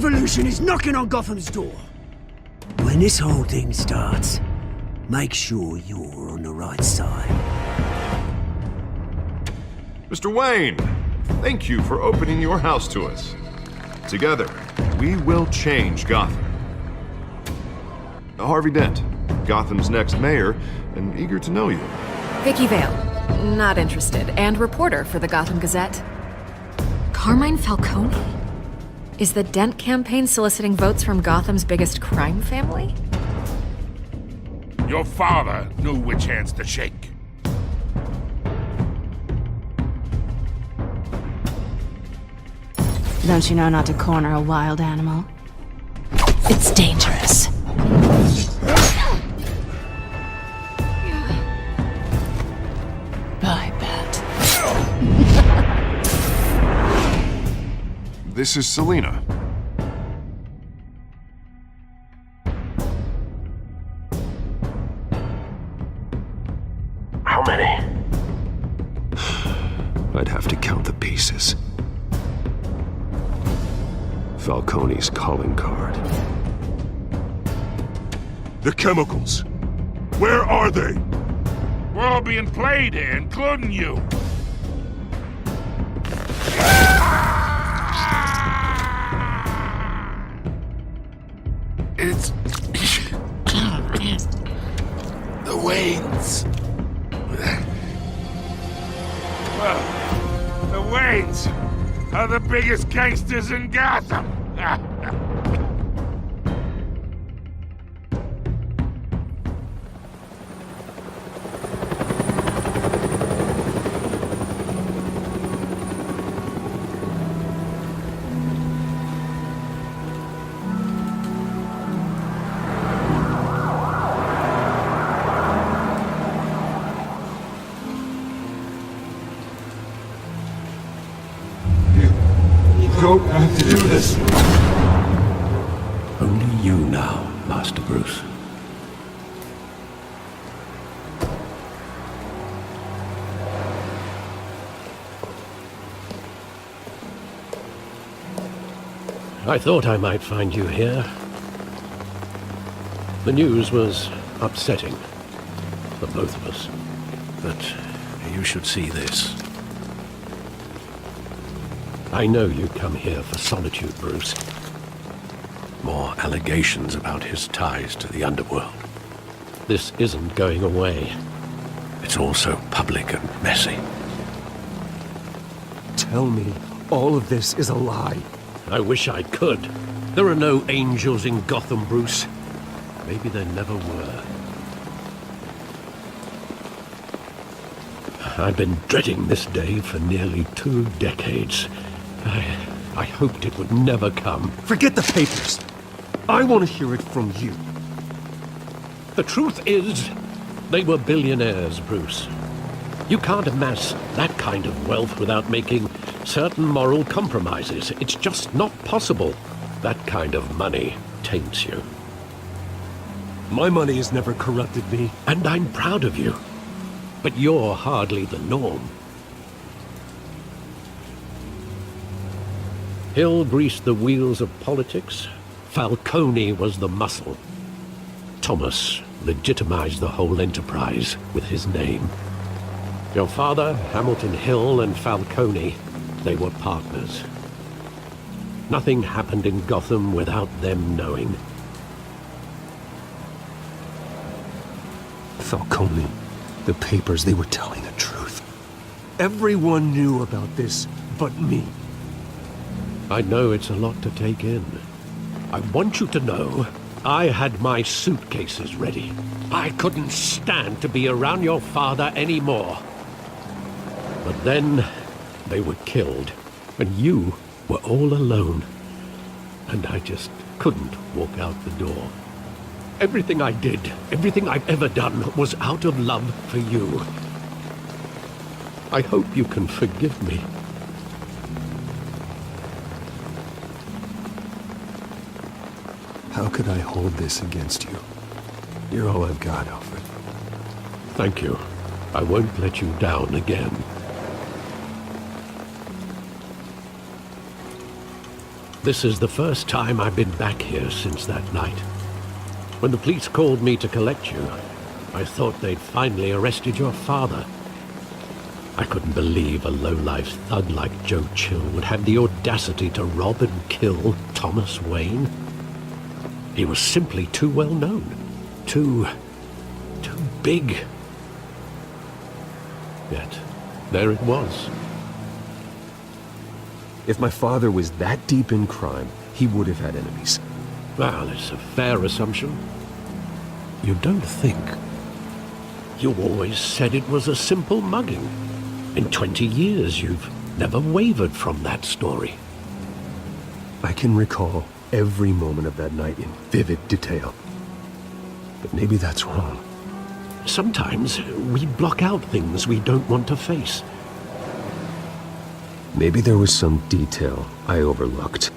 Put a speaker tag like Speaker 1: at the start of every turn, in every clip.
Speaker 1: revolution is knocking on Gotham's door. When this whole thing starts, make sure you're on the right side.
Speaker 2: Mr. Wayne, thank you for opening your house to us. Together, we will change Gotham. Harvey Dent, Gotham's next mayor, and eager to know you.
Speaker 3: Vicky Vale, not interested, and reporter for the Gotham Gazette. Carmine Falcone? Is the Dent campaign soliciting votes from Gotham's biggest crime family?
Speaker 4: Your father knew which hands to shake.
Speaker 5: Don't you know not to corner a wild animal? It's dangerous. I bet.
Speaker 2: This is Selina.
Speaker 6: How many?
Speaker 7: I'd have to count the pieces. Falcone's calling card.
Speaker 4: The chemicals. Where are they? We're all being played here, including you. It's... the Waynes. Well, the Waynes are the biggest gangsters in Gotham.
Speaker 7: Don't have to do this. Only you now, Master Bruce.
Speaker 6: I thought I might find you here. The news was upsetting for both of us. But you should see this. I know you come here for solitude, Bruce. More allegations about his ties to the underworld. This isn't going away. It's also public and messy.
Speaker 7: Tell me all of this is a lie.
Speaker 6: I wish I could. There are no angels in Gotham, Bruce. Maybe there never were. I've been dreading this day for nearly 2 decades. I hoped it would never come.
Speaker 7: Forget the papers. I want to hear it from you.
Speaker 6: The truth is, they were billionaires, Bruce. You can't amass that kind of wealth without making certain moral compromises. It's just not possible. That kind of money taints you.
Speaker 7: My money has never corrupted me.
Speaker 6: And I'm proud of you. But you're hardly the norm. Hill greased the wheels of politics. Falcone was the muscle. Thomas legitimized the whole enterprise with his name. Your father, Hamilton Hill, and Falcone, they were partners. Nothing happened in Gotham without them knowing.
Speaker 7: Falcone, the papers, they were telling the truth. Everyone knew about this but me.
Speaker 6: I know it's a lot to take in. I want you to know, I had my suitcases ready. I couldn't stand to be around your father anymore. But then, they were killed, and you were all alone. And I just couldn't walk out the door. Everything I did, everything I've ever done, was out of love for you. I hope you can forgive me.
Speaker 7: How could I hold this against you? You're all I've got, Alfred.
Speaker 6: Thank you. I won't let you down again. This is the first time I've been back here since that night. When the police called me to collect you, I thought they'd finally arrested your father. I couldn't believe a low-life thug like Joe Chill would have the audacity to rob and kill Thomas Wayne. He was simply too well known. Too big. Yet, there it was.
Speaker 7: If my father was that deep in crime, he would have had enemies.
Speaker 6: Well, it's a fair assumption. You don't think. You always said it was a simple mugging. In 20 years, you've never wavered from that story.
Speaker 7: I can recall every moment of that night in vivid detail. But maybe that's wrong.
Speaker 6: Sometimes we block out things we don't want to face.
Speaker 7: Maybe there was some detail I overlooked.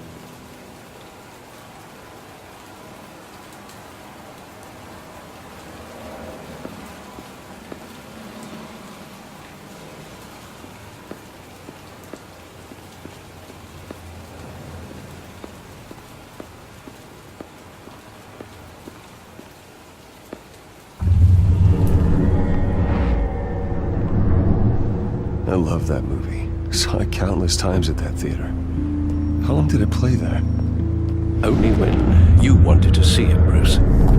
Speaker 7: I love that movie. Saw it countless times at that theater. How long did it play there?
Speaker 6: Only when you wanted to see it, Bruce.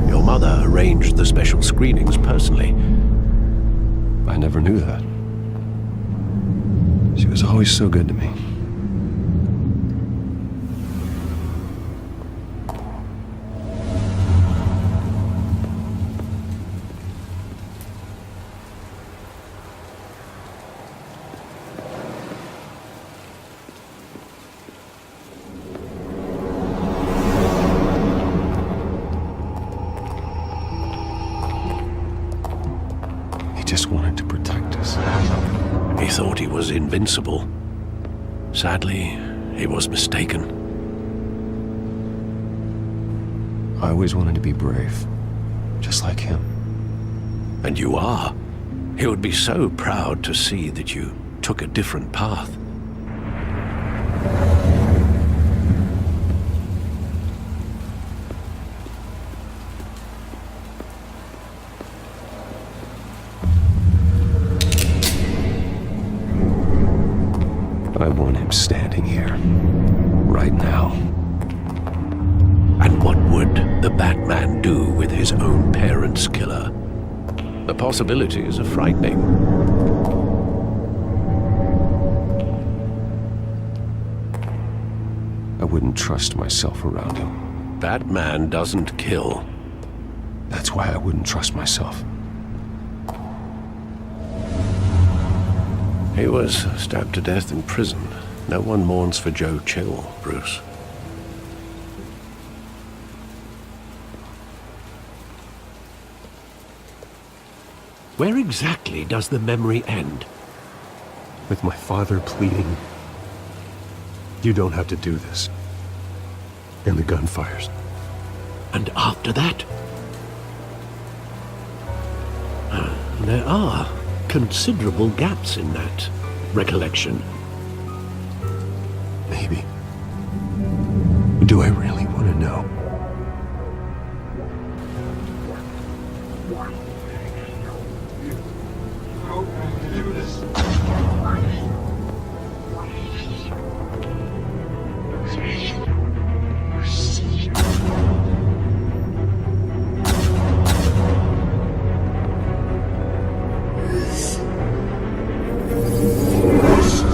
Speaker 6: Your mother arranged the special screenings personally.
Speaker 7: I never knew that. She was always so good to me. Just wanted to protect us.
Speaker 6: He thought he was invincible. Sadly, he was mistaken.
Speaker 7: I always wanted to be brave, just like him.
Speaker 6: And you are. He would be so proud to see that you took a different path.
Speaker 7: I want him standing here, right now.
Speaker 6: And what would the Batman do with his own parents' killer? The possibilities are frightening.
Speaker 7: I wouldn't trust myself around him.
Speaker 6: Batman doesn't kill.
Speaker 7: That's why I wouldn't trust myself.
Speaker 6: He was stabbed to death in prison. No one mourns for Joe Chill, Bruce. Where exactly does the memory end?
Speaker 7: With my father pleading, "You don't have to do this." And the gunfires.
Speaker 6: And after that? There are considerable gaps in that recollection.
Speaker 7: Maybe. Do I really want to know?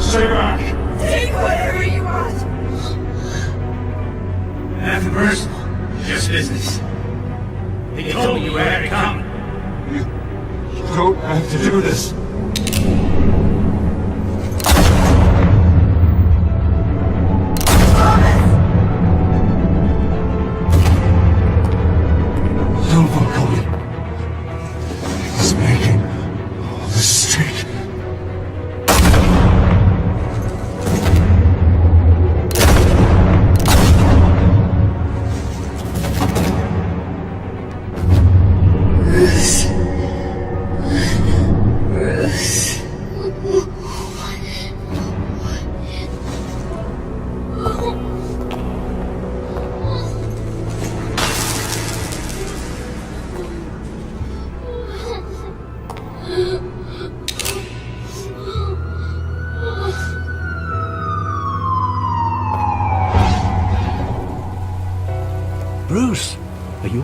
Speaker 4: Stay back!
Speaker 8: Take whatever you want!
Speaker 9: Nothing personal, just business. They told me you had it coming.
Speaker 4: You don't have to do this. Don't follow me. He's making all this street.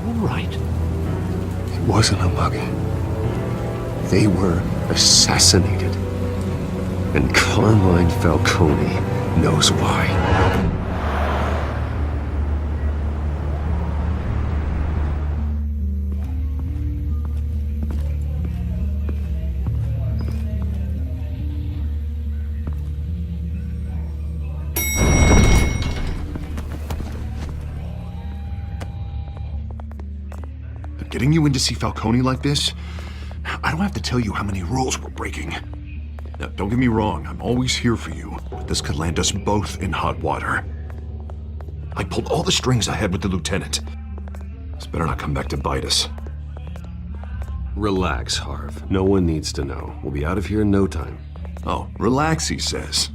Speaker 6: all right?
Speaker 7: It wasn't a mugging. They were assassinated. And Carmine Falcone knows why.
Speaker 10: Getting you in to see Falcone like this? I don't have to tell you how many rules we're breaking. Now, don't get me wrong, I'm always here for you, but this could land us both in hot water. I pulled all the strings I had with the lieutenant. This better not come back to bite us.
Speaker 7: Relax, Harv. No one needs to know. We'll be out of here in no time.
Speaker 10: Oh, relax, he says.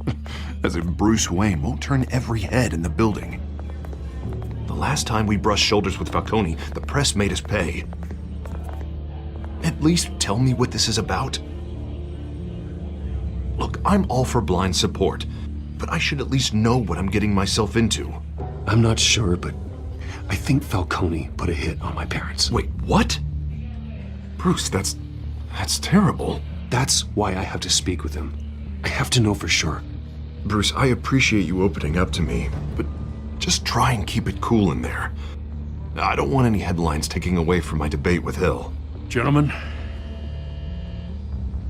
Speaker 10: As if Bruce Wayne won't turn every head in the building. The last time we brushed shoulders with Falcone, the press made us pay. At least tell me what this is about. Look, I'm all for blind support, but I should at least know what I'm getting myself into.
Speaker 7: I'm not sure, but I think Falcone put a hit on my parents.
Speaker 10: Wait, what? Bruce, that's terrible.
Speaker 7: That's why I have to speak with him. I have to know for sure.
Speaker 10: Bruce, I appreciate you opening up to me, but just try and keep it cool in there. I don't want any headlines taking away from my debate with Hill.
Speaker 4: Gentlemen,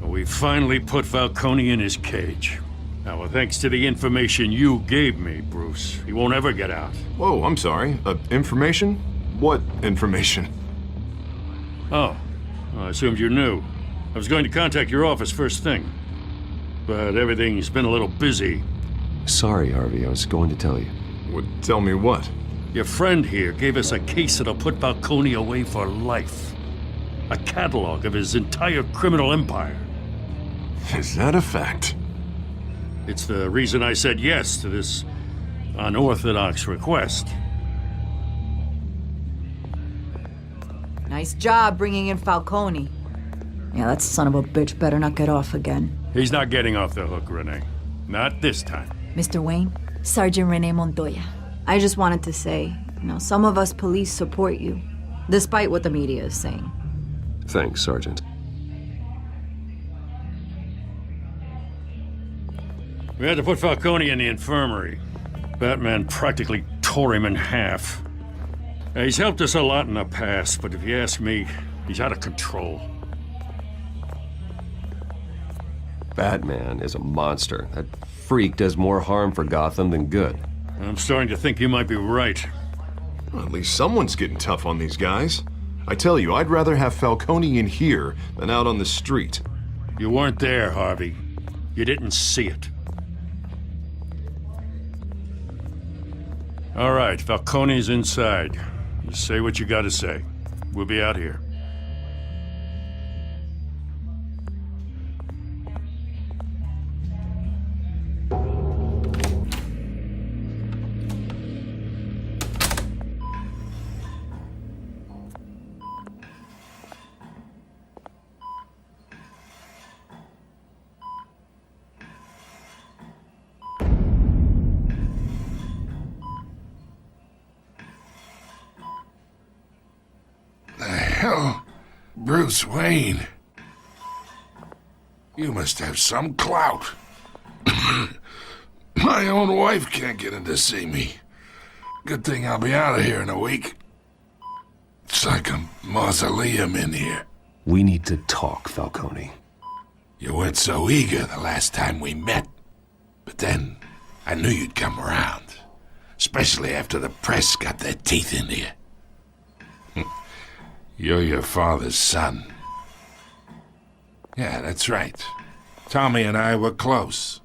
Speaker 4: we finally put Falcone in his cage. Now, thanks to the information you gave me, Bruce, he won't ever get out.
Speaker 10: Whoa, I'm sorry. Information? What information?
Speaker 4: Oh, I assumed you knew. I was going to contact your office first thing, but everything's been a little busy.
Speaker 7: Sorry, Harvey, I was going to tell you.
Speaker 10: Tell me what?
Speaker 4: Your friend here gave us a case that'll put Falcone away for life. A catalog of his entire criminal empire.
Speaker 10: Is that a fact?
Speaker 4: It's the reason I said yes to this unorthodox request.
Speaker 8: Nice job bringing in Falcone. Yeah, that son of a bitch better not get off again.
Speaker 4: He's not getting off the hook, Renee. Not this time.
Speaker 8: Mr. Wayne, Sergeant Renee Montoya. I just wanted to say, some of us police support you, despite what the media is saying.
Speaker 7: Thanks, Sergeant.
Speaker 4: We had to put Falcone in the infirmary. Batman practically tore him in half. He's helped us a lot in the past, but if you ask me, he's out of control.
Speaker 7: Batman is a monster. That freak does more harm for Gotham than good.
Speaker 4: I'm starting to think you might be right.
Speaker 10: Well, at least someone's getting tough on these guys. I tell you, I'd rather have Falcone in here than out on the street.
Speaker 4: You weren't there, Harvey. You didn't see it. All right, Falcone's inside. You say what you gotta say. We'll be out here. Hell, Bruce Wayne. You must have some clout. My own wife can't get in to see me. Good thing I'll be out of here in a week. It's like a mausoleum in here.
Speaker 7: We need to talk, Falcone.
Speaker 4: You weren't so eager the last time we met. But then, I knew you'd come around. Especially after the press got their teeth into you. You're your father's son. Yeah, that's right. Tommy and I were close.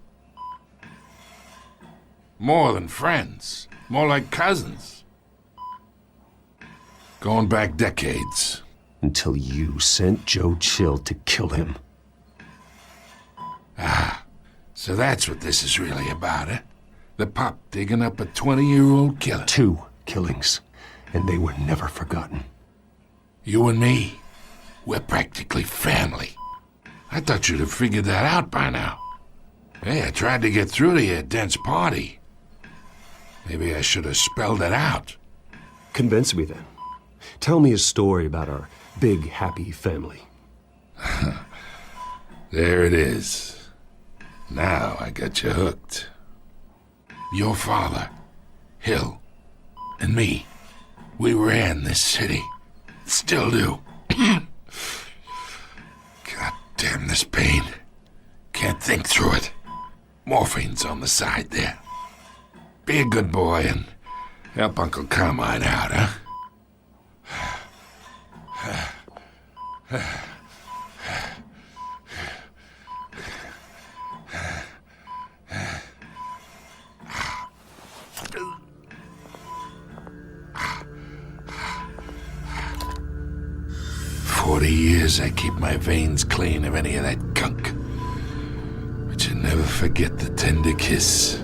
Speaker 4: More than friends. More like cousins. Going back decades.
Speaker 7: Until you sent Joe Chill to kill him.
Speaker 4: Ah, so that's what this is really about, eh? The pup digging up a 20-year-old killer.
Speaker 7: 2 killings, and they were never forgotten.
Speaker 4: You and me, we're practically family. I thought you'd have figured that out by now. Hey, I tried to get through to your dense party. Maybe I should have spelled it out.
Speaker 7: Convince me then. Tell me a story about our big, happy family.
Speaker 11: There it is. Now I got you hooked. Your father, Hill, and me, we ran this city. Still do. God damn this pain. Can't think through it. Morphine's on the side there. Be a good boy and help Uncle Carmine out, huh? 40 years I keep my veins clean of any of that gunk. But you never forget the tender kiss.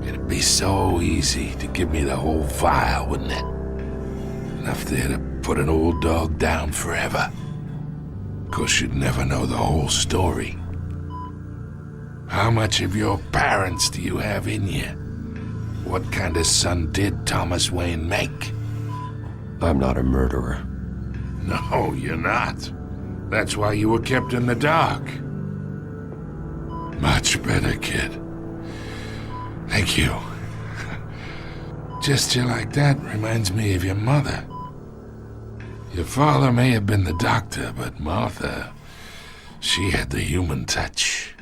Speaker 11: It'd be so easy to give me the whole vial, wouldn't it? Enough there to put an old dog down forever. Of course, you'd never know the whole story. How much of your parents do you have in you? What kind of son did Thomas Wayne make?
Speaker 7: I'm not a murderer.
Speaker 11: No, you're not. That's why you were kept in the dark. Much better, kid. Thank you. Gesture like that reminds me of your mother. Your father may have been the doctor, but Martha, she had the human touch.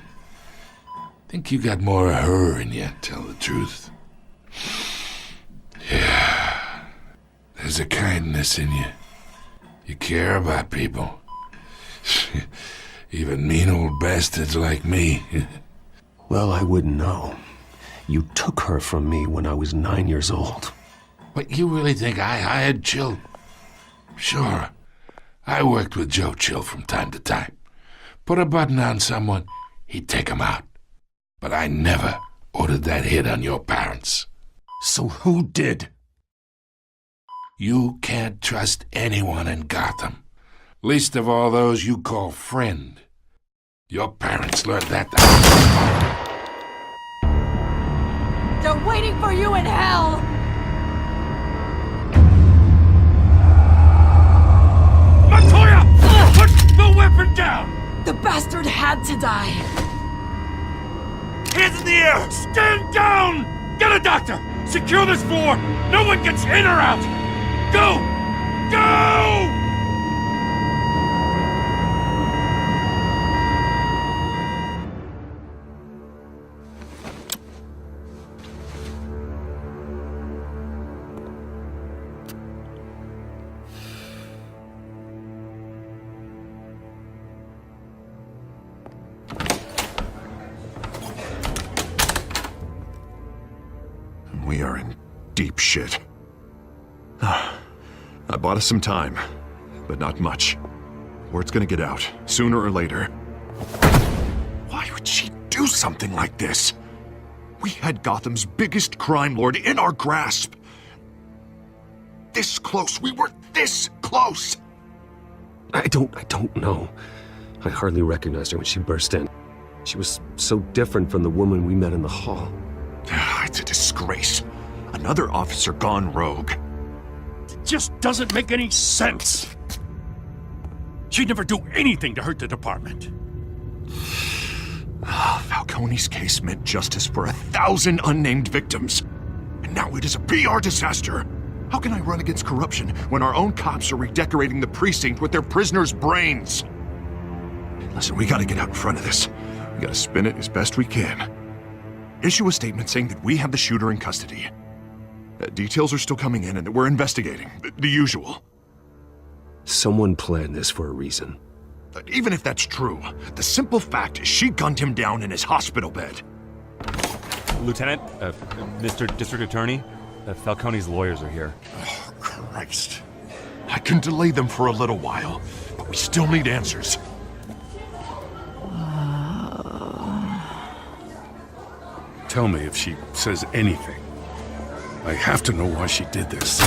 Speaker 11: Think you got more of her in you, tell the truth. Yeah. There's a kindness in you. You care about people. Even mean old bastards like me.
Speaker 7: Well, I wouldn't know. You took her from me when I was 9 years old.
Speaker 11: What, you really think I hired Chill? Sure. I worked with Joe Chill from time to time. Put a button on someone, he'd take him out. But I never ordered that hit on your parents.
Speaker 7: So who did?
Speaker 11: You can't trust anyone in Gotham. Least of all those you call friend. Your parents learned that.
Speaker 8: They're waiting for you in hell!
Speaker 4: Montoya! Put the weapon down!
Speaker 8: The bastard had to die!
Speaker 4: Hands in the air! Stand down! Get a doctor! Secure this floor! No one gets in or out! Go! Go!
Speaker 10: We are in deep shit. I bought us some time, but not much. Word's gonna get out, sooner or later. Why would she do something like this? We had Gotham's biggest crime lord in our grasp. This close, we were this close!
Speaker 7: I don't know. I hardly recognized her when she burst in. She was so different from the woman we met in the hall.
Speaker 10: It's a disgrace. Another officer gone rogue.
Speaker 4: It just doesn't make any sense. She'd never do anything to hurt the department.
Speaker 10: Falcone's case meant justice for 1,000 unnamed victims. And now it is a PR disaster. How can I run against corruption when our own cops are redecorating the precinct with their prisoners' brains? Listen, we gotta get out in front of this. We gotta spin it as best we can. Issue a statement saying that we have the shooter in custody. Details are still coming in and that we're investigating. The usual.
Speaker 7: Someone planned this for a reason.
Speaker 10: Even if that's true, the simple fact is she gunned him down in his hospital bed.
Speaker 12: Lieutenant, Mr. District Attorney, Falcone's lawyers are here.
Speaker 10: Oh, Christ. I can delay them for a little while, but we still need answers.
Speaker 4: Tell me if she says anything. I have to know why she did this.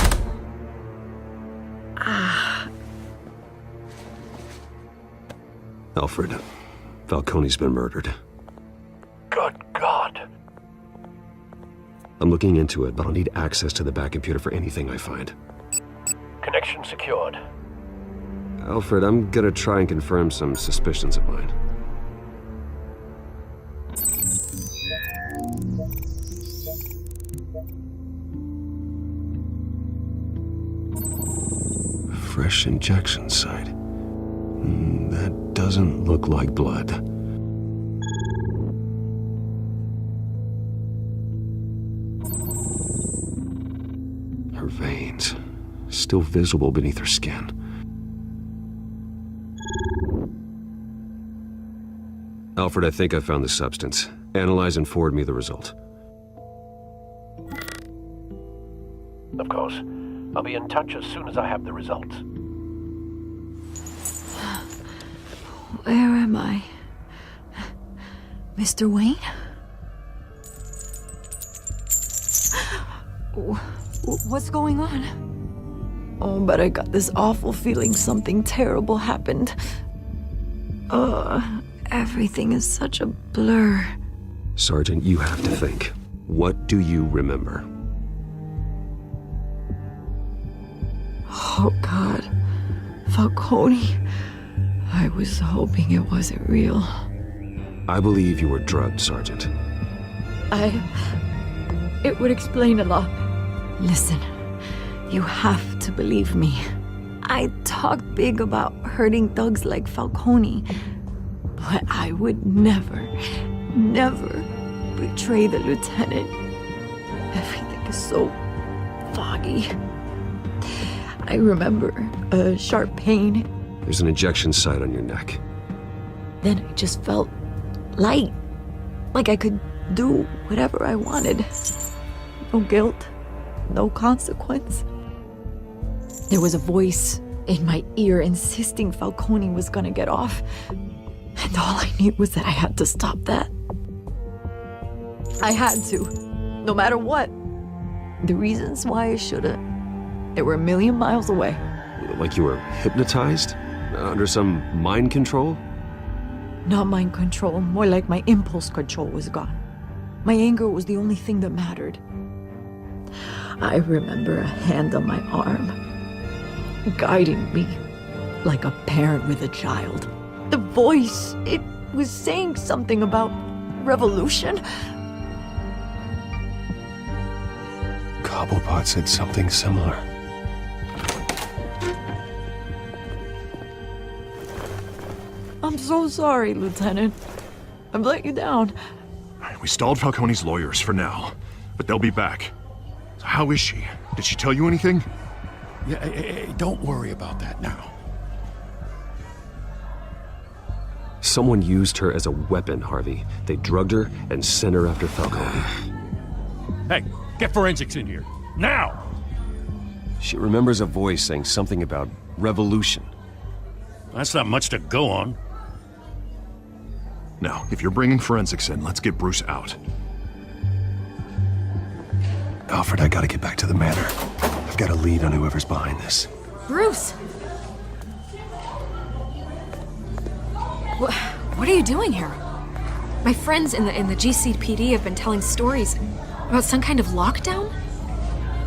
Speaker 7: Alfred, Falcone's been murdered.
Speaker 10: Good God.
Speaker 7: I'm looking into it, but I'll need access to the back computer for anything I find.
Speaker 10: Connection
Speaker 6: Injection secured.
Speaker 7: Alfred, I'm gonna try and confirm some suspicions of mine. Fresh injection site. That doesn't look like blood. Her veins, still visible beneath her skin. Alfred, I think I found the substance. Analyze and forward me the result.
Speaker 6: Of course. I'll be in touch as soon as I have the results.
Speaker 8: Where am I? Mr. Wayne? What's going on? Oh, but I got this awful feeling something terrible happened. Everything is such a blur.
Speaker 7: Sergeant, you have to think. What do you remember?
Speaker 8: Oh, God. Falcone. I was hoping it wasn't real.
Speaker 7: I believe you were drugged, Sergeant.
Speaker 8: It would explain a lot. Listen, you have to believe me. I talk big about hurting thugs like Falcone, but I would never betray the lieutenant. Everything is so foggy. I remember a sharp pain.
Speaker 7: There's an injection site on your neck.
Speaker 8: Then I just felt light. Like I could do whatever I wanted. No guilt, no consequence. There was a voice in my ear insisting Falcone was gonna get off. And all I knew was that I had to stop that. I had to, no matter what. The reasons why I should've, they were a million miles away.
Speaker 7: Like you were hypnotized? Under some mind control?
Speaker 8: Not mind control, more like my impulse control was gone. My anger was the only thing that mattered. I remember a hand on my arm, guiding me like a parent with a child. The voice, it was saying something about revolution.
Speaker 7: Cobblepot said something similar.
Speaker 8: I'm so sorry, Lieutenant. I've let you down.
Speaker 10: We stalled Falcone's lawyers for now, but they'll be back. So how is she? Did she tell you anything?
Speaker 4: Yeah, hey, don't worry about that now.
Speaker 7: Someone used her as a weapon, Harvey. They drugged her and sent her after Falcone.
Speaker 4: Hey, get forensics in here. Now!
Speaker 7: She remembers a voice saying something about revolution.
Speaker 4: That's not much to go on.
Speaker 10: Now, if you're bringing forensics in, let's get Bruce out.
Speaker 7: Alfred, I gotta get back to the manor. I've got a lead on whoever's behind this.
Speaker 3: Bruce! What are you doing here? My friends in the GCPD have been telling stories about some kind of lockdown?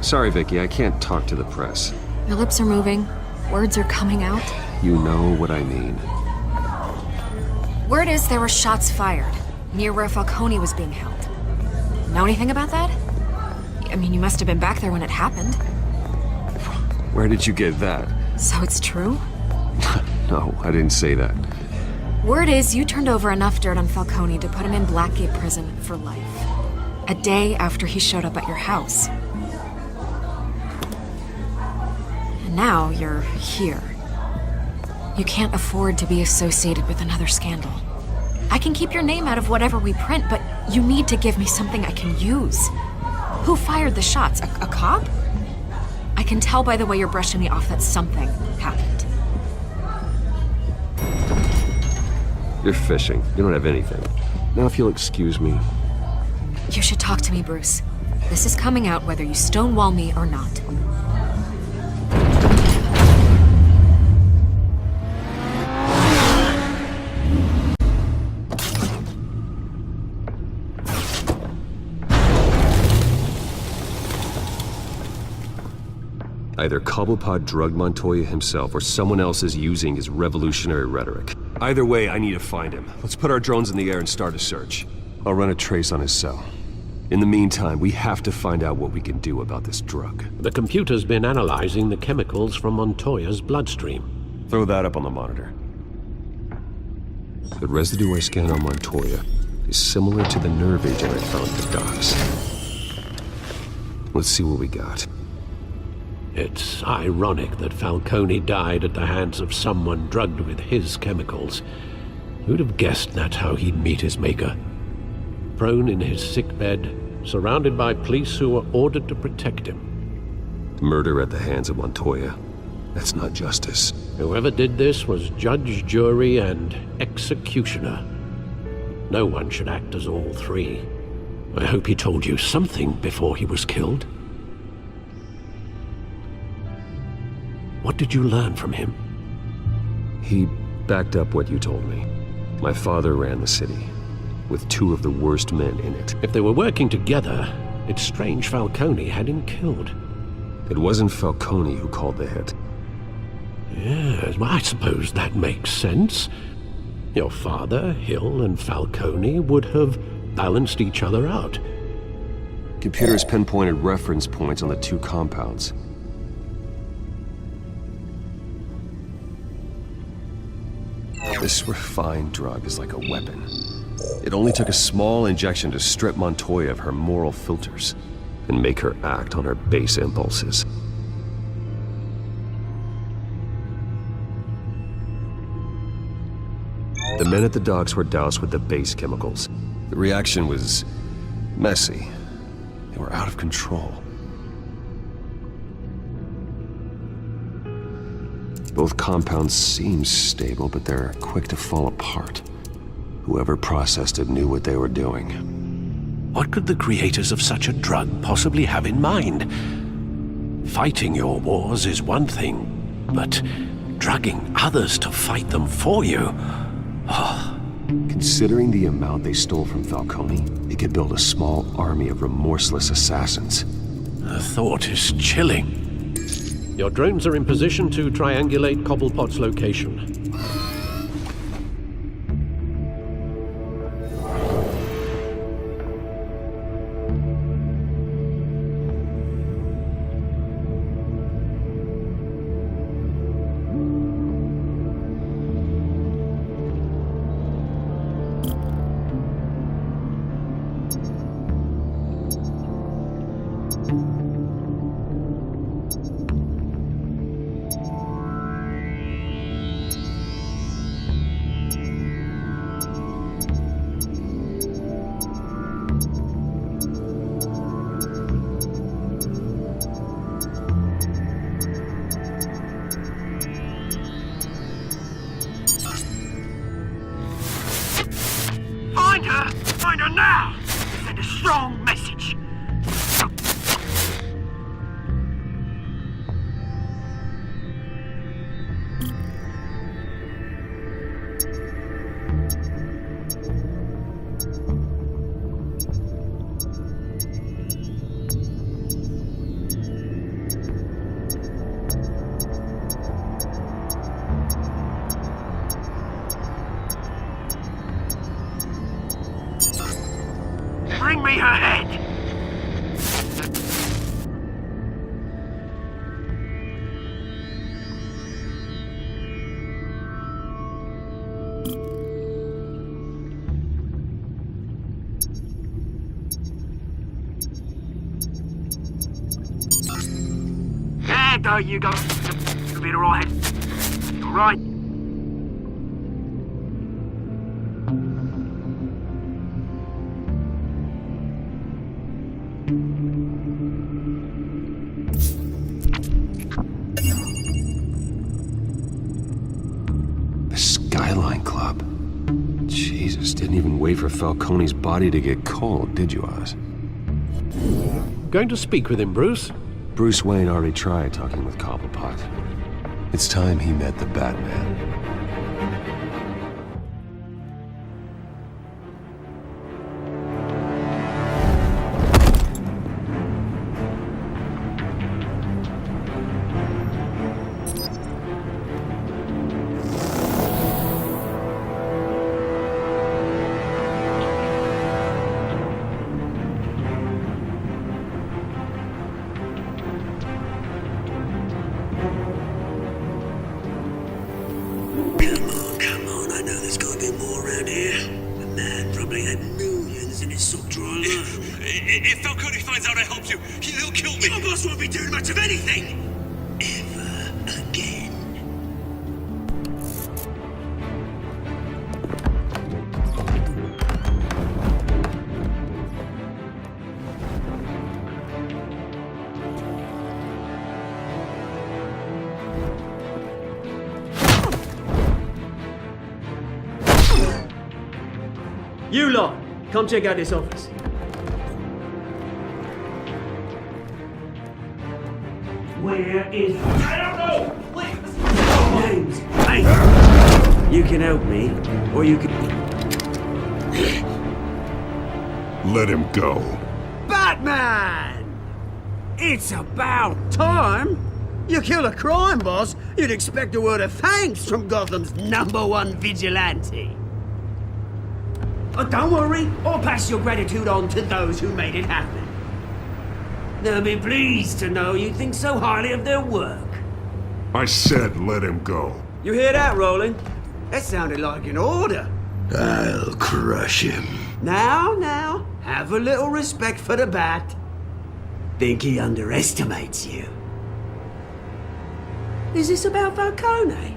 Speaker 7: Sorry, Vicky, I can't talk to the press.
Speaker 3: Your lips are moving. Words are coming out.
Speaker 7: You know what I mean.
Speaker 3: Word is there were shots fired near where Falcone was being held. Know anything about that? I mean, you must have been back there when it happened.
Speaker 7: Where did you get that?
Speaker 3: So it's true?
Speaker 7: No, I didn't say that.
Speaker 3: Word is you turned over enough dirt on Falcone to put him in Blackgate Prison for life. A day after he showed up at your house. And now you're here. You can't afford to be associated with another scandal. I can keep your name out of whatever we print, but you need to give me something I can use. Who fired the shots? A cop? I can tell by the way you're brushing me off that something happened.
Speaker 7: You're fishing. You don't have anything. Now, if you'll excuse me.
Speaker 3: You should talk to me, Bruce. This is coming out whether you stonewall me or not.
Speaker 7: Either Cobblepot drugged Montoya himself, or someone else is using his revolutionary rhetoric. Either way, I need to find him. Let's put our drones in the air and start a search. I'll run a trace on his cell. In the meantime, we have to find out what we can do about this drug.
Speaker 6: The computer's been analyzing the chemicals from Montoya's bloodstream.
Speaker 7: Throw that up on the monitor. The residue I scanned on Montoya is similar to the nerve agent I found at the docks. Let's see what we got.
Speaker 6: It's ironic that Falcone died at the hands of someone drugged with his chemicals. Who'd have guessed that's how he'd meet his maker? Prone in his sickbed, surrounded by police who were ordered to protect him.
Speaker 7: Murder at the hands of Montoya. That's not justice.
Speaker 6: Whoever did this was judge, jury, and executioner. No one should act as all three. I hope he told you something before he was killed. What did you learn from him?
Speaker 7: He backed up what you told me. My father ran the city, with two of the worst men in it.
Speaker 6: If they were working together, it's strange Falcone had him killed.
Speaker 7: It wasn't Falcone who called the hit.
Speaker 6: Yes, well, I suppose that makes sense. Your father, Hill, and Falcone would have balanced each other out.
Speaker 7: Computers pinpointed reference points on the two compounds. This refined drug is like a weapon. It only took a small injection to strip Montoya of her moral filters and make her act on her base impulses. The men at the docks were doused with the base chemicals. The reaction was messy. They were out of control. Both compounds seem stable, but they're quick to fall apart. Whoever processed it knew what they were doing.
Speaker 6: What could the creators of such a drug possibly have in mind? Fighting your wars is one thing, but drugging others to fight them for you? Oh.
Speaker 7: Considering the amount they stole from Falcone, they could build a small army of remorseless assassins.
Speaker 6: The thought is chilling. Your drones are in position to triangulate Cobblepot's location.
Speaker 1: Find her now! Send a strong message. Bring me her head! There you go. You'll be alright. Alright.
Speaker 7: The Skyline Club. Jesus, didn't even wait for Falcone's body to get cold, did you, Oz?
Speaker 6: Going to speak with him, Bruce?
Speaker 7: Bruce Wayne already tried talking with Cobblepot. It's time he met the Batman.
Speaker 1: If Falcone finds out I helped you, he'll kill me. Your boss won't be doing much of anything. Ever again.
Speaker 13: You lot, come check out this office.
Speaker 1: Where is... I don't know! Wait! Names. Hey! You can help me, or you can...
Speaker 10: Let him go.
Speaker 1: Batman! It's about time! You kill a crime boss, you'd expect a word of thanks from Gotham's #1 vigilante. Oh, don't worry, I'll pass your gratitude on to those who made it happen. They'll be pleased to know you think so highly of their work.
Speaker 10: I said let him go.
Speaker 1: You hear that, Roland? That sounded like an order.
Speaker 10: I'll crush him.
Speaker 1: Now, have a little respect for the Bat. Think he underestimates you. Is this about Falcone?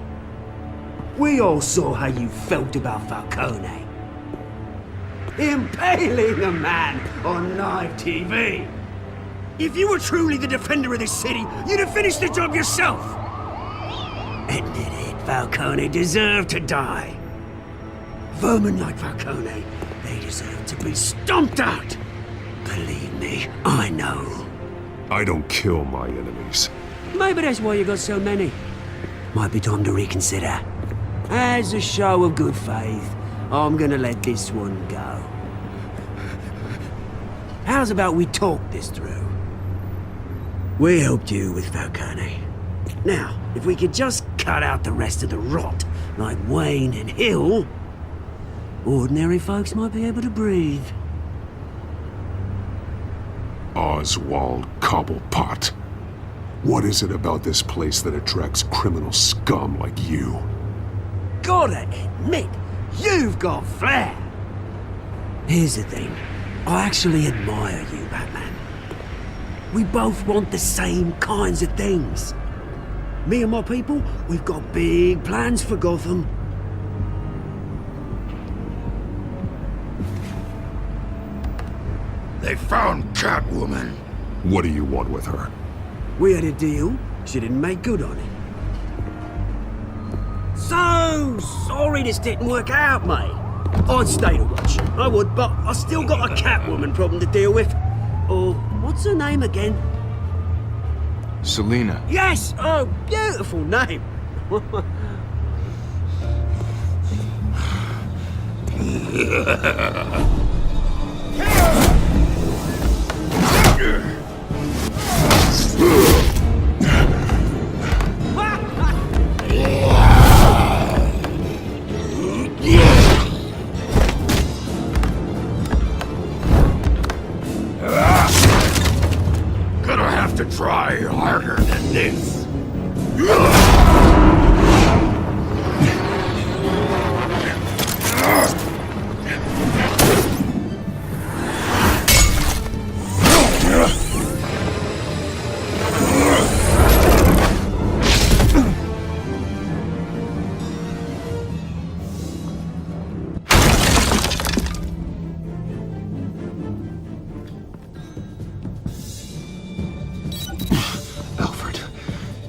Speaker 1: We all saw how you felt about Falcone. Impaling a man on live TV. If you were truly the defender of this city, you'd have finished the job yourself. Admit it, Falcone deserved to die. Vermin like Falcone, they deserve to be stomped out. Believe me, I know.
Speaker 10: I don't kill my enemies.
Speaker 1: Maybe that's why you got so many. Might be time to reconsider. As a show of good faith, I'm gonna let this one go. How's about we talk this through? We helped you with Falcone. Now, if we could just cut out the rest of the rot, like Wayne and Hill, ordinary folks might be able to breathe.
Speaker 10: Oswald Cobblepot. What is it about this place that attracts criminal scum like you?
Speaker 1: Gotta admit, you've got flair. Here's the thing. I actually admire you, Batman. We both want the same kinds of things. Me and my people, we've got big plans for Gotham.
Speaker 10: They found Catwoman. What do you want with her?
Speaker 1: We had a deal. She didn't make good on it. So sorry this didn't work out, mate. I'd stay to watch. I would, but I still got a Catwoman problem to deal with. Or, what's her name again?
Speaker 14: Selina.
Speaker 1: Yes! Oh, beautiful name.
Speaker 10: Gonna have to try harder than this.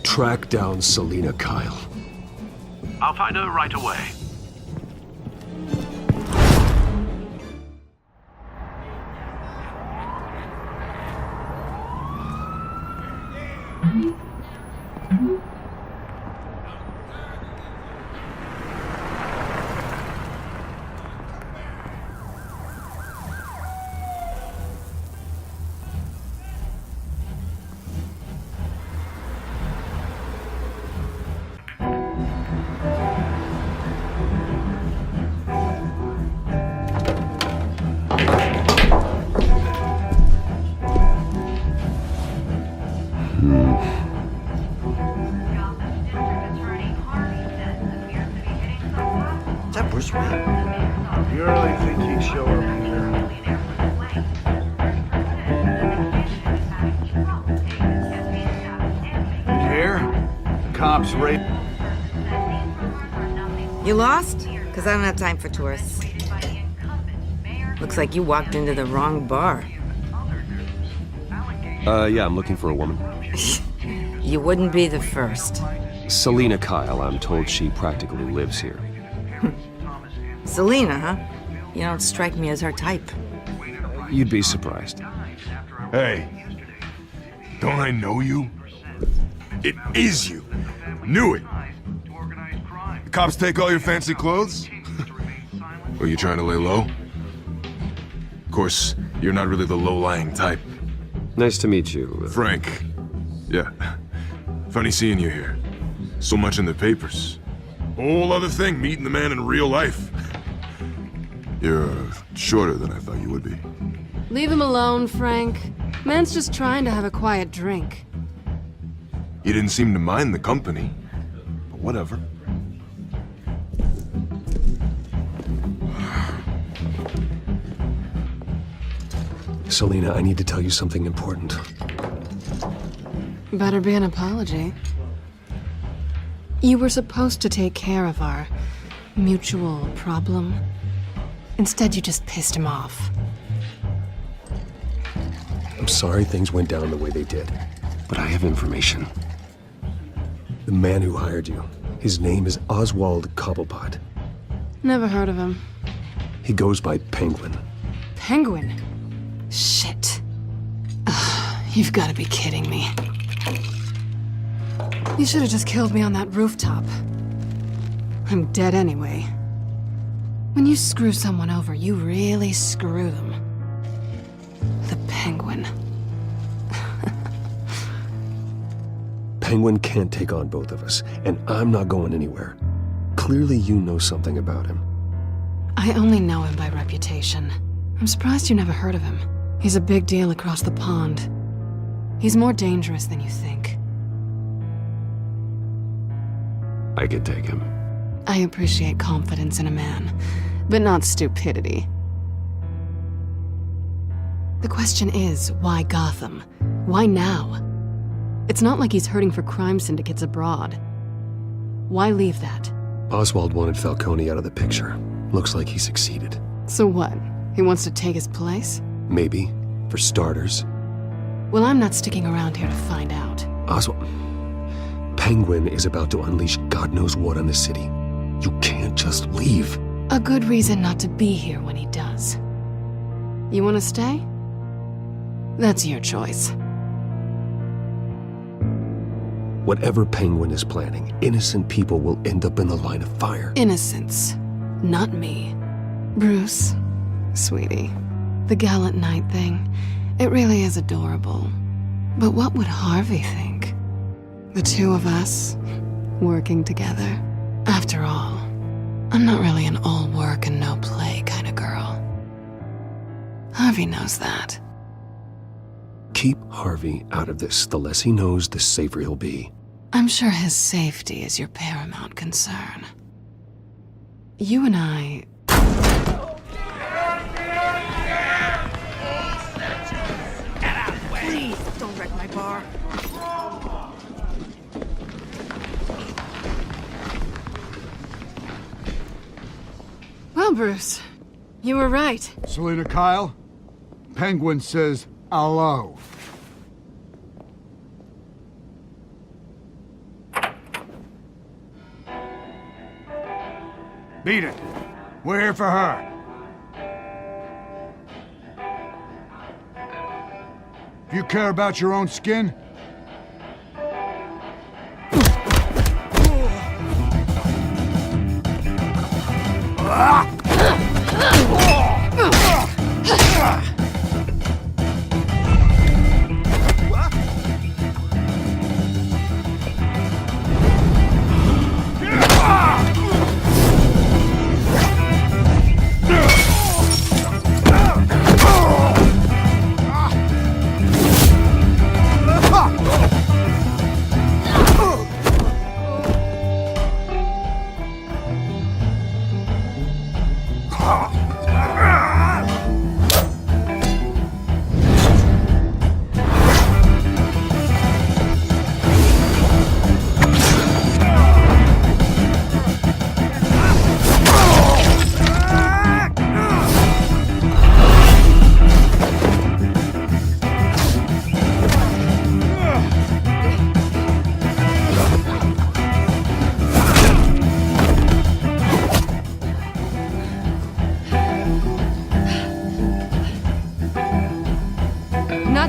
Speaker 10: Track down Selina Kyle.
Speaker 6: I'll find her right away.
Speaker 9: Bruce Wayne? You really think he'd show up here?
Speaker 10: cops raid.
Speaker 14: You lost? Because I don't have time for tourists. Looks like you walked into the wrong bar.
Speaker 7: Yeah, I'm looking for a woman.
Speaker 14: You wouldn't be the first.
Speaker 7: Selina Kyle, I'm told she practically lives here.
Speaker 14: Selina, huh? You don't strike me as her type.
Speaker 7: You'd be surprised.
Speaker 10: Hey, don't I know you? It is you. Knew it. The cops take all your fancy clothes? Were you trying to lay low? Of course, you're not really the low-lying type.
Speaker 7: Nice to meet you.
Speaker 10: Frank. Yeah. Funny seeing you here. So much in the papers. Whole other thing, meeting the man in real life. You're shorter than I thought you would be.
Speaker 5: Leave him alone, Frank. Man's just trying to have a quiet drink.
Speaker 10: You didn't seem to mind the company. But whatever.
Speaker 7: Selina, I need to tell you something important.
Speaker 5: Better be an apology. You were supposed to take care of our mutual problem. Instead, you just pissed him off.
Speaker 7: I'm sorry things went down the way they did, but I have information. The man who hired you, his name is Oswald Cobblepot.
Speaker 5: Never heard of him.
Speaker 7: He goes by Penguin.
Speaker 5: Penguin? Shit. Ugh, you've got to be kidding me. You should have just killed me on that rooftop. I'm dead anyway. When you screw someone over, you really screw them. The Penguin.
Speaker 7: Penguin can't take on both of us, and I'm not going anywhere. Clearly you know something about him.
Speaker 5: I only know him by reputation. I'm surprised you never heard of him. He's a big deal across the pond. He's more dangerous than you think.
Speaker 7: I could take him.
Speaker 5: I appreciate confidence in a man, but not stupidity. The question is, why Gotham? Why now? It's not like he's hurting for crime syndicates abroad. Why leave that?
Speaker 7: Oswald wanted Falcone out of the picture. Looks like he succeeded.
Speaker 5: So what? He wants to take his place?
Speaker 7: Maybe, for starters.
Speaker 5: Well, I'm not sticking around here to find out.
Speaker 7: Oswald... Penguin is about to unleash God knows what on the city. You can't just leave.
Speaker 5: A good reason not to be here when he does. You want to stay? That's your choice.
Speaker 7: Whatever Penguin is planning, innocent people will end up in the line of fire.
Speaker 5: Innocence. Not me. Bruce, sweetie, the gallant knight thing, it really is adorable. But what would Harvey think? The two of us, working together. After all, I'm not really an all work and no play kind of girl. Harvey knows that.
Speaker 7: Keep Harvey out of this. The less he knows, the safer he'll be.
Speaker 5: I'm sure his safety is your paramount concern. You and I...
Speaker 3: Please, don't wreck my bar.
Speaker 5: Well, Bruce, you were right.
Speaker 15: Selina Kyle, Penguin says hello. Beat it. We're here for her. If you care about your own skin,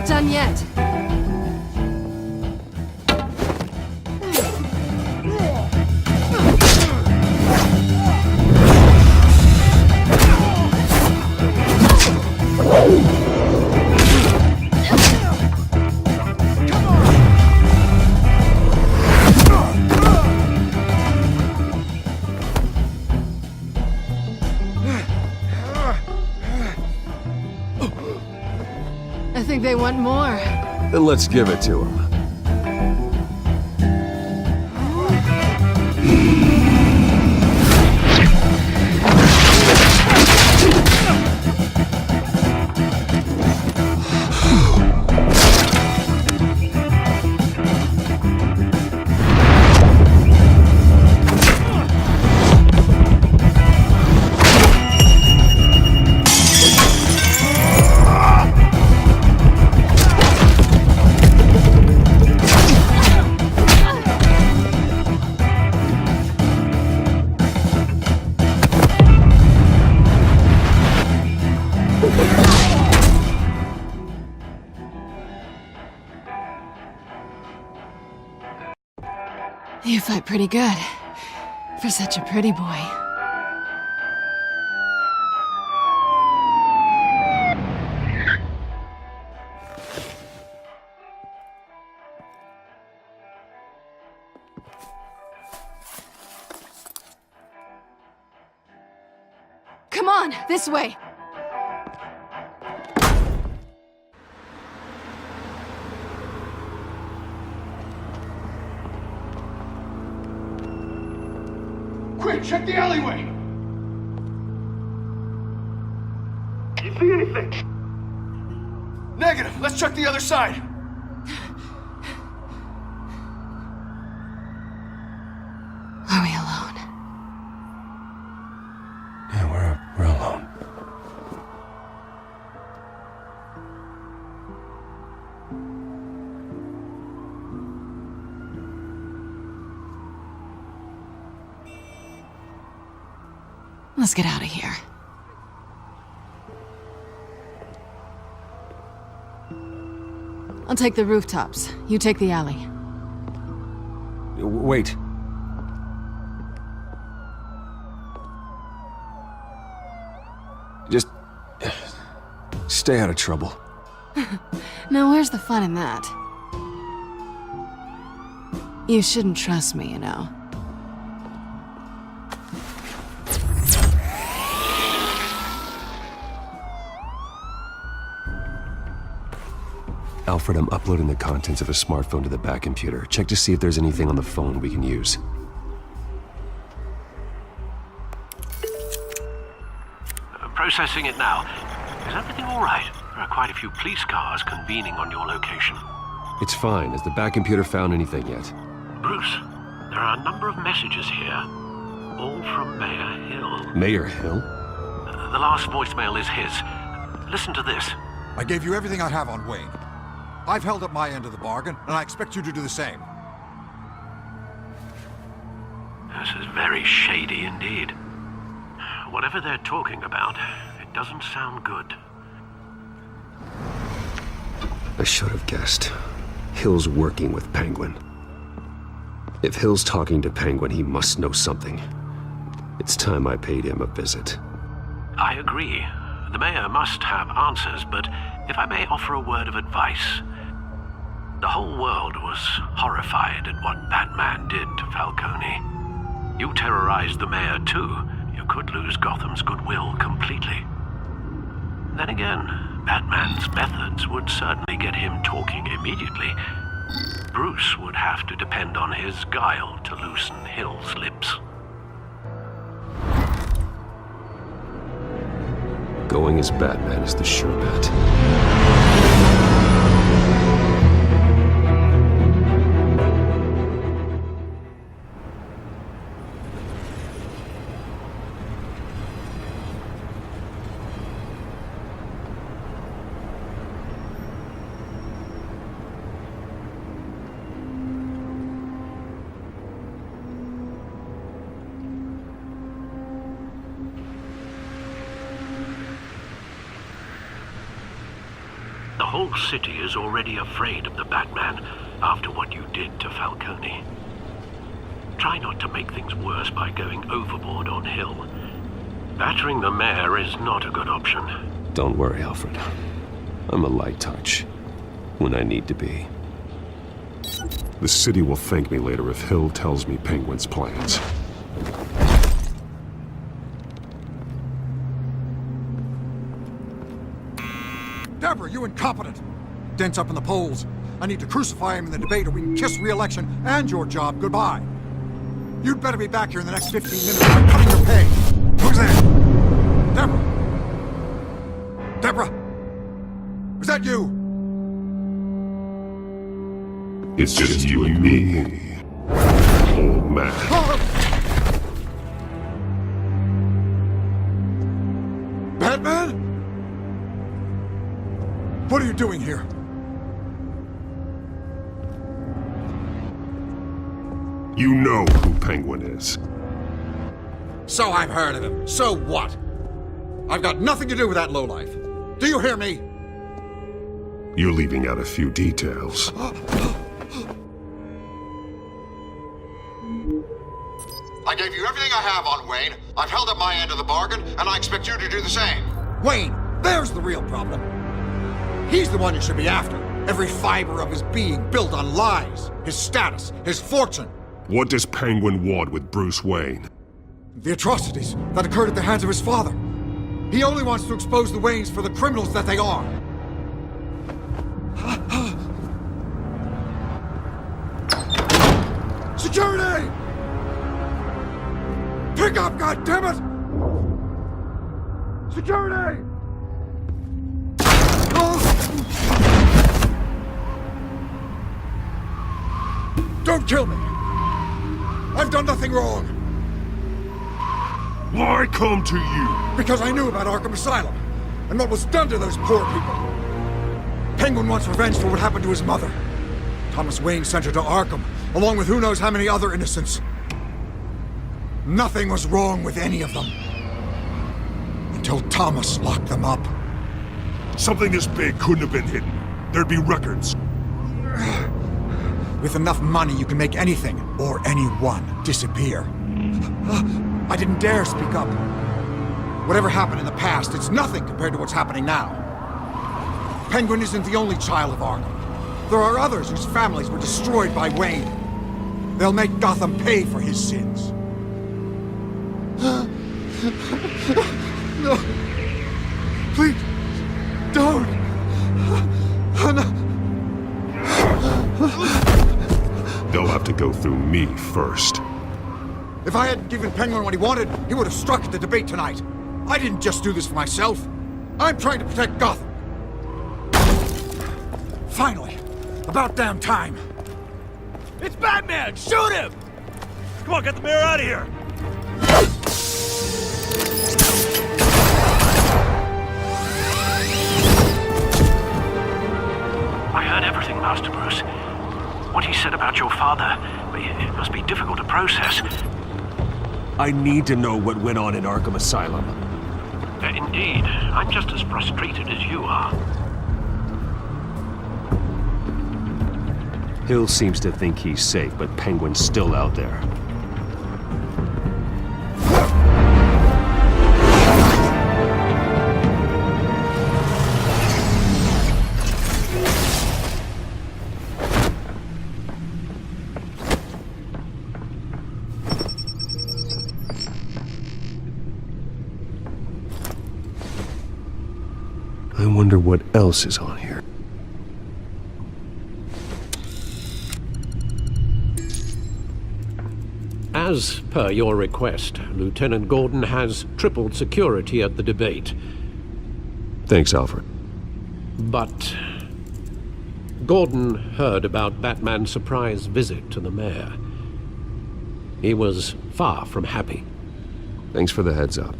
Speaker 5: done yet. I think they want more.
Speaker 7: Then let's give it to him.
Speaker 5: You fight pretty good. For such a pretty boy. Come on, this way!
Speaker 15: Quick, check the alleyway!
Speaker 10: You see anything? Negative. Let's check the other side.
Speaker 5: Are we alone?
Speaker 7: Yeah, we're alone.
Speaker 5: Let's get out of here. I'll take the rooftops. You take the alley.
Speaker 7: Wait. Just stay out of trouble.
Speaker 5: Now, where's the fun in that? You shouldn't trust me, you know.
Speaker 7: Alfred, I'm uploading the contents of a smartphone to the back computer. Check to see if there's anything on the phone we can use.
Speaker 6: Processing it now. Is everything all right? There are quite a few police cars convening on your location.
Speaker 7: It's fine. Has the back computer found anything yet?
Speaker 6: Bruce, there are a number of messages here, all from Mayor Hill.
Speaker 7: Mayor Hill?
Speaker 6: The last voicemail is his. Listen to this.
Speaker 16: I gave you everything I have on Wayne. I've held up my end of the bargain, and I expect you to do the same.
Speaker 6: This is very shady indeed. Whatever they're talking about, it doesn't sound good.
Speaker 7: I should have guessed. Hill's working with Penguin. If Hill's talking to Penguin, he must know something. It's time I paid him a visit.
Speaker 6: I agree. The mayor must have answers, but if I may offer a word of advice. The whole world was horrified at what Batman did to Falcone. You terrorized the mayor too. You could lose Gotham's goodwill completely. Then again, Batman's methods would certainly get him talking immediately. Bruce would have to depend on his guile to loosen Hill's lips.
Speaker 7: Going as Batman is the sure bet.
Speaker 6: whole city is already afraid of the Batman after what you did to Falcone. Try not to make things worse by going overboard on Hill. Battering the mayor is not a good option.
Speaker 7: Don't worry, Alfred. I'm a light touch. When I need to be.
Speaker 10: The city will thank me later if Hill tells me Penguin's plans.
Speaker 16: Deborah, you incompetent! Dent's up in the polls. I need to crucify him in the debate or we can kiss re-election and your job goodbye. You'd better be back here in the next 15 minutes or I'm cutting your pay. Who's there? Deborah? Deborah? Was that you?
Speaker 10: It's just you and me, old man.
Speaker 16: Batman? What are you doing here?
Speaker 10: You know who Penguin is.
Speaker 16: So I've heard of him. So what? I've got nothing to do with that lowlife. Do you hear me?
Speaker 10: You're leaving out a few details.
Speaker 16: I gave you everything I have on Wayne. I've held up my end of the bargain, and I expect you to do the same. Wayne, there's the real problem. He's the one you should be after. Every fiber of his being built on lies, his status, his fortune.
Speaker 10: What does Penguin want with Bruce Wayne?
Speaker 16: The atrocities that occurred at the hands of his father. He only wants to expose the Waynes for the criminals that they are. Security! Pick up, goddammit! Security! Don't kill me! I've done nothing wrong!
Speaker 10: Why come to you?
Speaker 16: Because I knew about Arkham Asylum, and what was done to those poor people. Penguin wants revenge for what happened to his mother. Thomas Wayne sent her to Arkham, along with who knows how many other innocents. Nothing was wrong with any of them. Until Thomas locked them up.
Speaker 10: Something this big couldn't have been hidden. There'd be records.
Speaker 16: With enough money, you can make anything, or anyone, disappear. I didn't dare speak up. Whatever happened in the past, it's nothing compared to what's happening now. Penguin isn't the only child of Arkham. There are others whose families were destroyed by Wayne. They'll make Gotham pay for his sins. No. Please, don't.
Speaker 10: They'll have to go through me first.
Speaker 16: If I hadn't given Penguin what he wanted, he would have struck at the debate tonight. I didn't just do this for myself. I'm trying to protect Gotham. Finally. About damn time.
Speaker 9: It's Batman! Shoot him! Come on, get the mayor out of here!
Speaker 6: I heard everything, Master Bruce. What he said about your father, it must be difficult to process.
Speaker 7: I need to know what went on in Arkham Asylum.
Speaker 6: Indeed. I'm just as frustrated as you are.
Speaker 7: Hill seems to think he's safe, but Penguin's still out there. I wonder what else is on here.
Speaker 6: As per your request, Lieutenant Gordon has tripled security at the debate.
Speaker 7: Thanks, Alfred.
Speaker 6: But Gordon heard about Batman's surprise visit to the mayor. He was far from happy.
Speaker 7: Thanks for the heads up.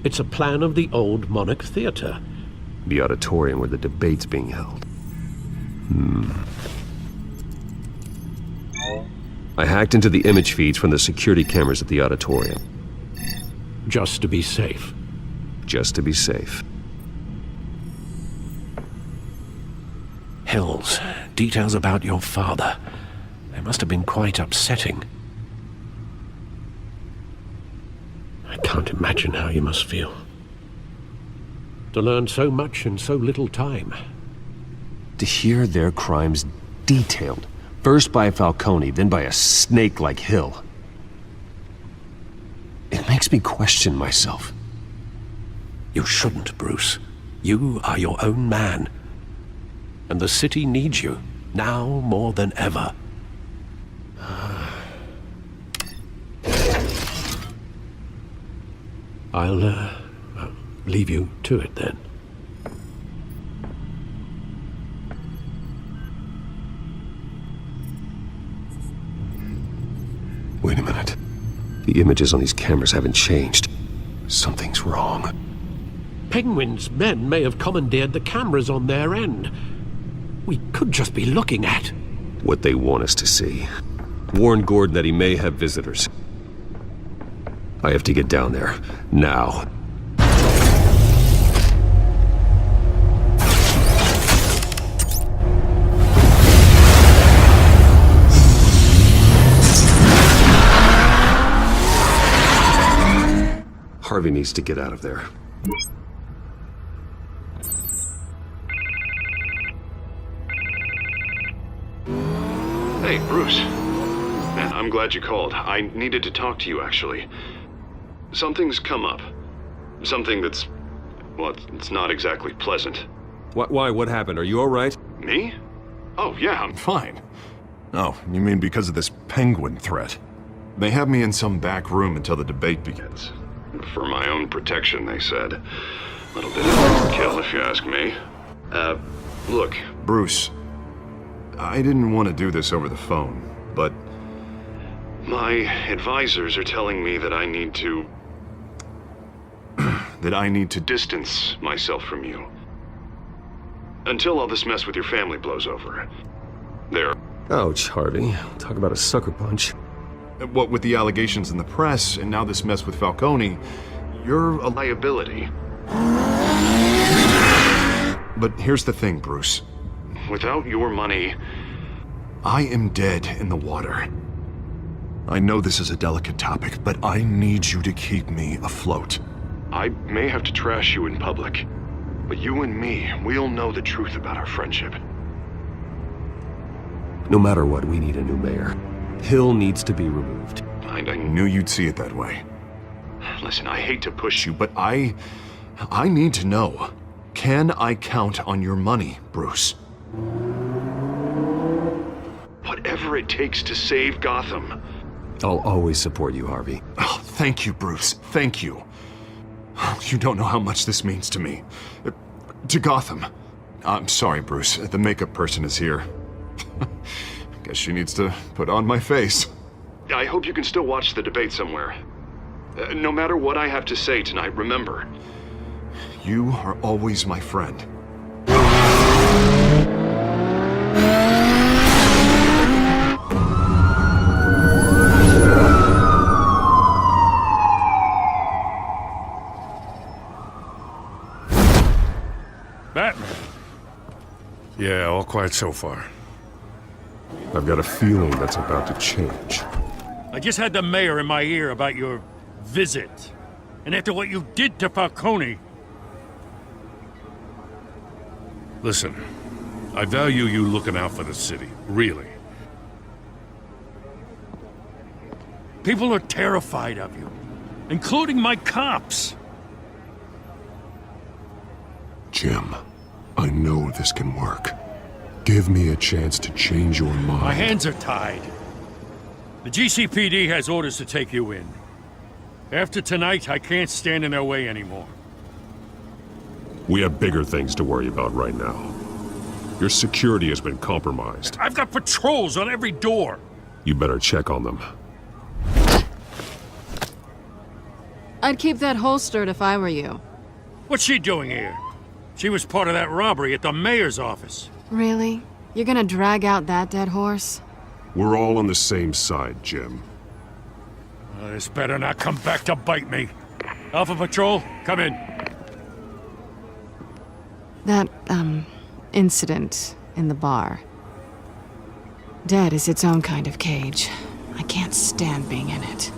Speaker 6: It's a plan of the old Monarch Theater.
Speaker 7: The auditorium where the debate's being held. I hacked into the image feeds from the security cameras at the auditorium.
Speaker 6: Just to be safe.
Speaker 7: just to be safe.
Speaker 6: Hills, details about your father. They must have been quite upsetting. I can't imagine how you must feel. To learn so much in so little time.
Speaker 7: To hear their crimes detailed, first by Falcone, then by a snake like Hill. It makes me question myself.
Speaker 6: You shouldn't, Bruce. You are your own man. And the city needs you, now more than ever. I'll leave you to it then.
Speaker 7: Wait a minute. The images on these cameras haven't changed. Something's wrong.
Speaker 6: Penguin's men may have commandeered the cameras on their end. We could just be looking at
Speaker 7: what they want us to see. Warn Gordon that he may have visitors. I have to get down there, now. Harvey needs to get out of there.
Speaker 2: Hey, Bruce. Man, I'm glad you called. I needed to talk to you, actually. Something's come up. Something that's... well, it's not exactly pleasant.
Speaker 7: Why? What happened? Are you alright?
Speaker 2: Me? Oh, yeah, I'm fine. Oh, you mean because of this penguin threat? They have me in some back room until the debate begins. For my own protection, they said. A little bit of overkill, if you ask me. Look, Bruce, I didn't want to do this over the phone, but my advisors are telling me that I need to... that I need to distance myself from you. Until all this mess with your family blows over. There.
Speaker 7: Ouch, Harvey. Talk about a sucker punch.
Speaker 2: What with the allegations in the press, and now this mess with Falcone, you're a liability. But here's the thing, Bruce. Without your money, I am dead in the water. I know this is a delicate topic, but I need you to keep me afloat. I may have to trash you in public, but you and me, we'll know the truth about our friendship.
Speaker 7: No matter what, we need a new mayor. Hill needs to be removed.
Speaker 2: I knew you'd see it that way. Listen, I hate to push you, but I need to know. Can I count on your money, Bruce? Whatever it takes to save Gotham.
Speaker 7: I'll always support you, Harvey.
Speaker 2: Oh, thank you, Bruce. Thank you. You don't know how much this means to me. To Gotham. I'm sorry, Bruce. The makeup person is here. Guess she needs to put on my face. I hope you can still watch the debate somewhere. No matter what I have to say tonight, remember, you are always my friend.
Speaker 4: Batman. Yeah, all quiet so far.
Speaker 2: I've got a feeling that's about to change.
Speaker 4: I just had the mayor in my ear about your visit. And after what you did to Falcone... Listen, I value you looking out for the city, really. People are terrified of you, including my cops.
Speaker 2: Jim, I know this can work. Give me a chance to change your mind.
Speaker 4: My hands are tied. The GCPD has orders to take you in. After tonight, I can't stand in their way anymore.
Speaker 2: We have bigger things to worry about right now. Your security has been compromised.
Speaker 4: I've got patrols on every door.
Speaker 2: You better check on them.
Speaker 5: I'd keep that holstered if I were you.
Speaker 4: What's she doing here? She was part of that robbery at the mayor's office.
Speaker 5: Really? You're gonna drag out that dead horse?
Speaker 2: We're all on the same side, Jim.
Speaker 4: This better not come back to bite me. Alpha Patrol, come in.
Speaker 5: incident in the bar. Dead is its own kind of cage. I can't stand being in it.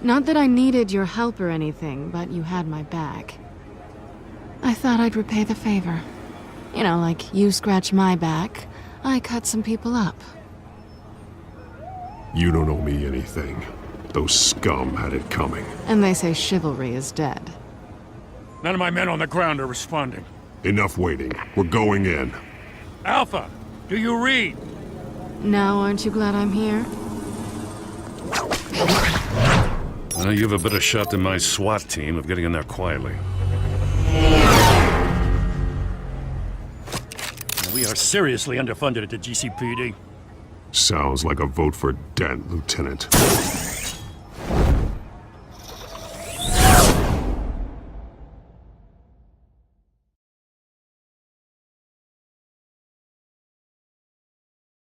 Speaker 5: Not that I needed your help or anything, but you had my back. I thought I'd repay the favor. You know, like you scratch my back, I cut some people up.
Speaker 2: You don't owe me anything. Those scum had it coming.
Speaker 5: And they say chivalry is dead.
Speaker 4: None of my men on the ground are responding.
Speaker 2: Enough waiting. We're going in.
Speaker 4: Alpha, do you read?
Speaker 5: Now, aren't you glad I'm here?
Speaker 4: Well, you have a better shot than my SWAT team of getting in there quietly. We are seriously underfunded at the GCPD.
Speaker 2: Sounds like a vote for Dent, Lieutenant.